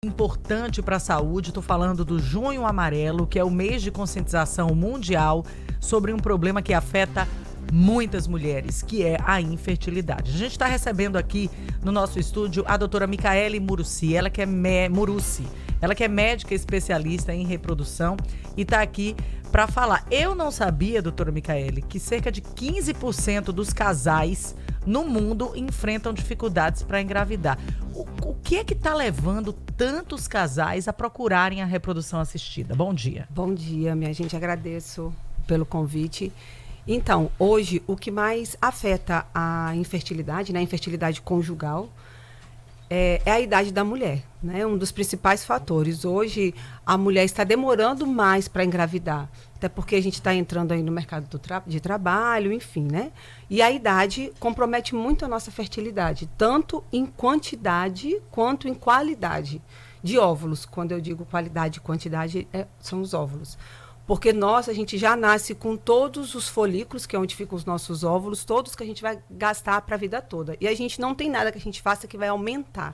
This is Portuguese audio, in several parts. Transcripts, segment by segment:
Importante para a saúde, estou falando do Junho Amarelo, que é o mês de conscientização mundial sobre um problema que afeta muitas mulheres, que é a infertilidade. A gente está recebendo aqui no nosso estúdio a doutora Micaele Murussi, ela que é médica especialista em reprodução e está aqui para falar. Eu não sabia, doutora Micaele, que cerca de 15% dos casais no mundo enfrentam dificuldades para engravidar. O que é que está levando tantos casais a procurarem a reprodução assistida? Bom dia. Bom dia, minha gente. Agradeço pelo convite. Então, hoje, o que mais afeta a infertilidade, né, a infertilidade conjugal, é a idade da mulher, né? Um dos principais fatores. Hoje, a mulher está demorando mais para engravidar, até porque a gente está entrando aí no mercado de trabalho, enfim, né? E a idade compromete muito a nossa fertilidade, tanto em quantidade quanto em qualidade de óvulos. Quando eu digo qualidade e quantidade, são os óvulos. Porque a gente já nasce com todos os folículos, que é onde ficam os nossos óvulos, todos que a gente vai gastar para a vida toda. E a gente não tem nada que a gente faça que vai aumentar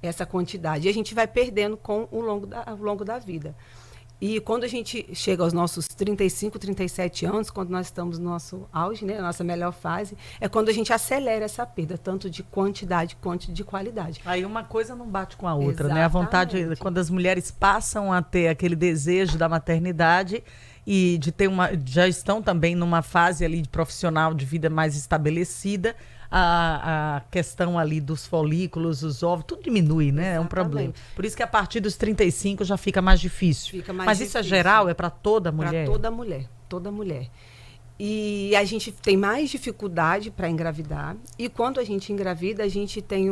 essa quantidade. E a gente vai perdendo ao longo da vida. E quando a gente chega aos nossos 35, 37 anos, quando nós estamos no nosso auge, né, a nossa melhor fase, é quando a gente acelera essa perda, tanto de quantidade quanto de qualidade. Aí uma coisa não bate com a outra, Exatamente. né? A vontade, quando as mulheres passam a ter aquele desejo da maternidade e de ter já estão também numa fase ali de profissional de vida mais estabelecida, a questão ali dos folículos, os óvulos, tudo diminui, né? Exatamente. É um problema. Por isso que a partir dos 35 já fica mais difícil. Mas isso é geral? É para toda mulher? Para toda mulher. E a gente tem mais dificuldade para engravidar. E quando a gente engravida, a gente tem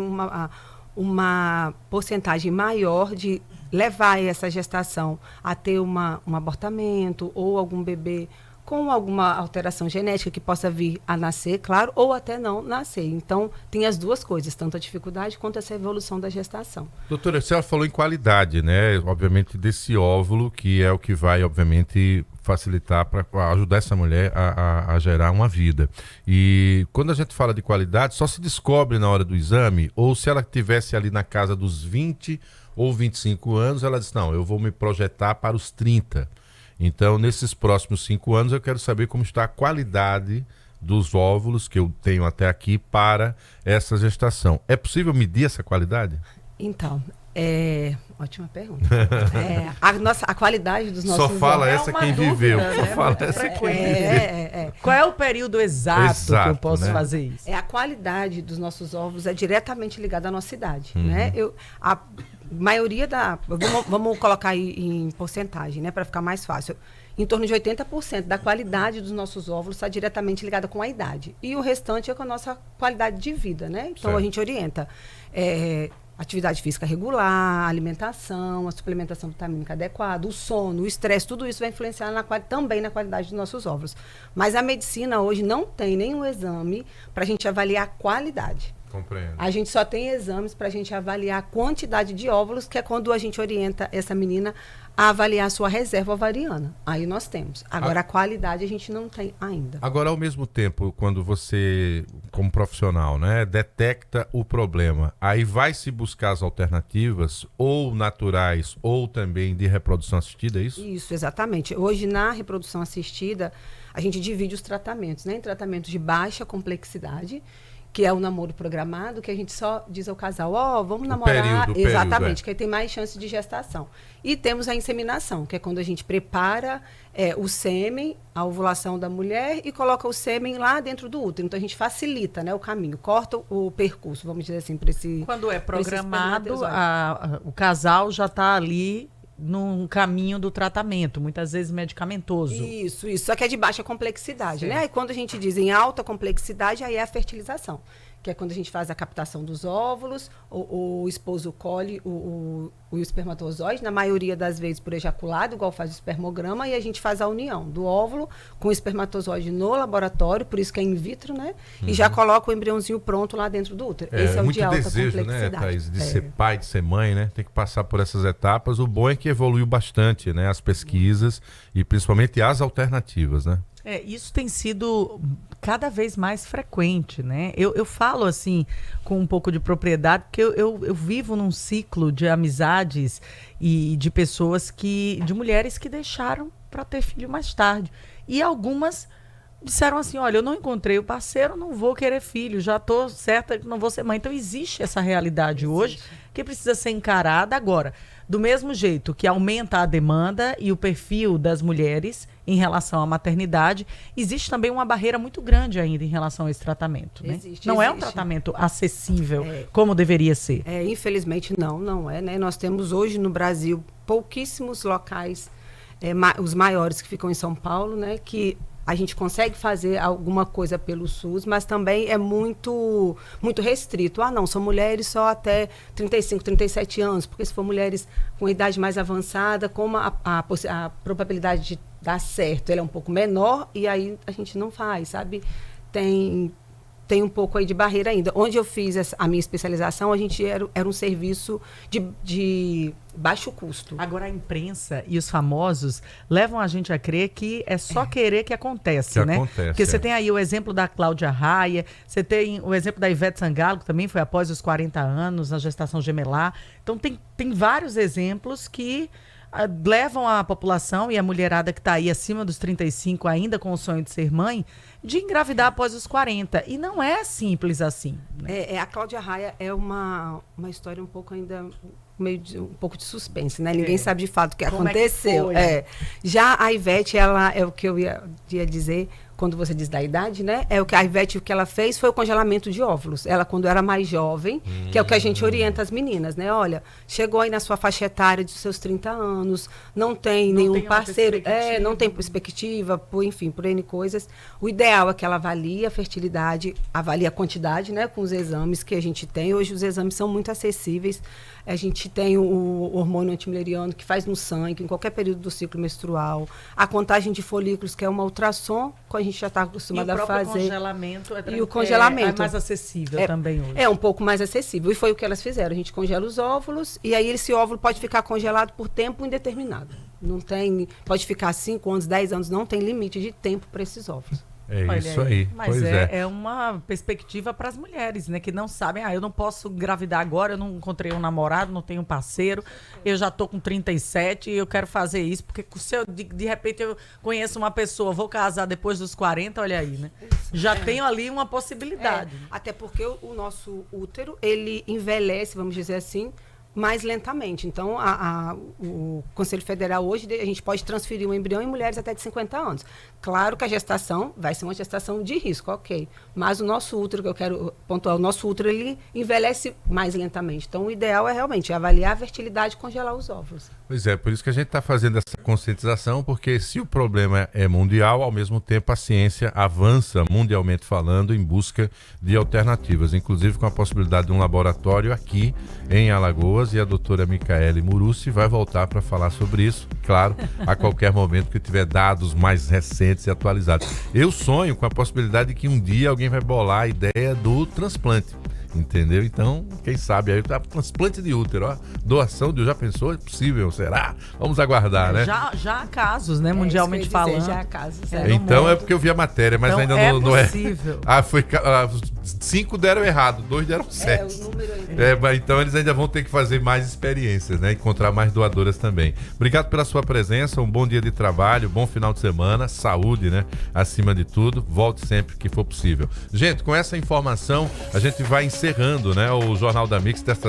uma porcentagem maior de levar essa gestação a ter um abortamento ou algum bebê com alguma alteração genética que possa vir a nascer, claro, ou até não nascer. Então, tem as duas coisas, tanto a dificuldade quanto essa evolução da gestação. Doutora, você falou em qualidade, né? Obviamente, desse óvulo, que é o que vai, obviamente, facilitar para ajudar essa mulher a gerar uma vida. E quando a gente fala de qualidade, só se descobre na hora do exame, ou se ela estivesse ali na casa dos 20 ou 25 anos, ela diz, não, eu vou me projetar para os 30. Então, nesses próximos 5 anos, eu quero saber como está a qualidade dos óvulos que eu tenho até aqui para essa gestação. É possível medir essa qualidade? Então, ótima pergunta. A qualidade dos nossos óvulos... Só fala essa quem viveu. Só fala essa quem viveu. Qual é o período exato que eu posso fazer isso? A qualidade dos nossos óvulos é diretamente ligada à nossa idade, né? A maioria vamos colocar aí em porcentagem, né, para ficar mais fácil. Em torno de 80% da qualidade dos nossos óvulos está diretamente ligada com a idade. E o restante é com a nossa qualidade de vida, né? Então, a gente orienta atividade física regular, alimentação, a suplementação vitamínica adequada, o sono, o estresse, tudo isso vai influenciar também na qualidade dos nossos óvulos. Mas a medicina hoje não tem nenhum exame para a gente avaliar a qualidade. Compreendo. A gente só tem exames para a gente avaliar a quantidade de óvulos, que é quando a gente orienta essa menina a avaliar a sua reserva ovariana. Aí nós temos. Agora, a qualidade a gente não tem ainda. Agora, ao mesmo tempo, quando você, como profissional, né, detecta o problema, aí vai se buscar as alternativas, ou naturais, ou também de reprodução assistida, é isso? Isso, exatamente. Hoje, na reprodução assistida, a gente divide os tratamentos, né, em tratamentos de baixa complexidade, que é o namoro programado, que a gente só diz ao casal, vamos namorar. Exatamente, que aí tem mais chance de gestação. E temos a inseminação, que é quando a gente prepara o sêmen, a ovulação da mulher, e coloca o sêmen lá dentro do útero. Então, a gente facilita, né, o caminho, corta o percurso, vamos dizer assim, para esse... Quando é programado, o casal já está ali num caminho do tratamento, muitas vezes medicamentoso. Isso. Só que é de baixa complexidade, né? E quando a gente diz em alta complexidade, aí é a fertilização, que é quando a gente faz a captação dos óvulos, o esposo colhe o espermatozoide, na maioria das vezes por ejaculado, igual faz o espermograma, e a gente faz a união do óvulo com o espermatozoide no laboratório, por isso que é in vitro, né? E já coloca o embriãozinho pronto lá dentro do útero. Esse é o de alta desejo, complexidade. Né, Thaís, de ser pai, de ser mãe, né? Tem que passar por essas etapas. O bom é que evoluiu bastante, né? As pesquisas e principalmente as alternativas, né? Isso tem sido cada vez mais frequente, né? Eu falo assim com um pouco de propriedade, porque eu vivo num ciclo de amizades e de pessoas de mulheres que deixaram para ter filho mais tarde. E algumas disseram assim, olha, eu não encontrei o parceiro, não vou querer filho, já estou certa que não vou ser mãe. Então existe essa realidade hoje que precisa ser encarada agora. Do mesmo jeito que aumenta a demanda e o perfil das mulheres em relação à maternidade, existe também uma barreira muito grande ainda em relação a esse tratamento. Né? Não é um tratamento acessível como deveria ser. Infelizmente não é. Né? Nós temos hoje no Brasil pouquíssimos locais, os maiores que ficam em São Paulo, né? Que a gente consegue fazer alguma coisa pelo SUS, mas também é muito restrito. Não, são mulheres só até 35, 37 anos, porque se for mulheres com idade mais avançada, como a probabilidade de dar certo ela é um pouco menor, e aí a gente não faz, sabe? Tem um pouco aí de barreira ainda. Onde eu fiz a minha especialização, a gente era um serviço de baixo custo. Agora a imprensa e os famosos levam a gente a crer que é só querer que acontece, né? Porque você tem aí o exemplo da Cláudia Raia, você tem o exemplo da Ivete Sangalo, que também foi após os 40 anos, na gestação gemelar. Então tem vários exemplos que levam a população e a mulherada que está aí acima dos 35 ainda com o sonho de ser mãe, de engravidar após os 40. E não é simples assim. Né? A Cláudia Raia é uma história um pouco ainda um pouco de suspense, né? Ninguém sabe de fato o que aconteceu. Já a Ivete, ela é o que eu ia dizer quando você diz da idade, né? A Ivete, o que ela fez foi o congelamento de óvulos. Ela, quando era mais jovem, que é o que a gente orienta as meninas, né? Olha, chegou aí na sua faixa etária dos seus 30 anos, não tem nenhum parceiro, não tem perspectiva, por N coisas. O ideal é que ela avalie a fertilidade, avalie a quantidade, né? Com os exames que a gente tem. Hoje os exames são muito acessíveis. A gente tem o hormônio antimileriano que faz no sangue, em qualquer período do ciclo menstrual. A contagem de folículos, que é uma ultrassom, que a gente já está acostumado a fazer. E o congelamento é mais acessível também hoje. É um pouco mais acessível. E foi o que elas fizeram. A gente congela os óvulos e aí esse óvulo pode ficar congelado por tempo indeterminado. Não tem, pode ficar 5 anos, 10 anos, não tem limite de tempo para esses óvulos. Olha isso aí. Mas é uma perspectiva para as mulheres, né? Que não sabem, eu não posso engravidar agora, eu não encontrei um namorado, não tenho um parceiro, eu já tô com 37 e eu quero fazer isso, porque se eu, de repente eu conheço uma pessoa, vou casar depois dos 40, olha aí, né? Já tenho ali uma possibilidade. Até porque o nosso útero, ele envelhece, vamos dizer assim, mais lentamente. Então, o Conselho Federal hoje, a gente pode transferir um embrião em mulheres até de 50 anos. Claro que a gestação vai ser uma gestação de risco, ok. Mas o nosso útero, que eu quero pontuar, o nosso útero, ele envelhece mais lentamente. Então, o ideal é realmente avaliar a fertilidade e congelar os óvulos. Pois é, por isso que a gente está fazendo essa conscientização, porque se o problema é mundial, ao mesmo tempo a ciência avança mundialmente falando em busca de alternativas, inclusive com a possibilidade de um laboratório aqui em Alagoas, e a doutora Micaele Murussi vai voltar para falar sobre isso, claro, a qualquer momento que tiver dados mais recentes e atualizados. Eu sonho com a possibilidade de que um dia alguém vai bolar a ideia do transplante. Entendeu? Então, quem sabe aí, transplante de útero, ó, doação de, já pensou? É possível, será? Vamos aguardar, né? Já há casos, né? Mundialmente falando. Já há casos. Então é porque eu vi a matéria, mas então, ainda não é. Possível. 5 deram errado, 2 deram 7. O número ainda. Então eles ainda vão ter que fazer mais experiências, né? Encontrar mais doadoras também. Obrigado pela sua presença, um bom dia de trabalho, bom final de semana, saúde, né? Acima de tudo, volte sempre que for possível. Gente, com essa informação, a gente vai encerrando, né, o Jornal da Mix desta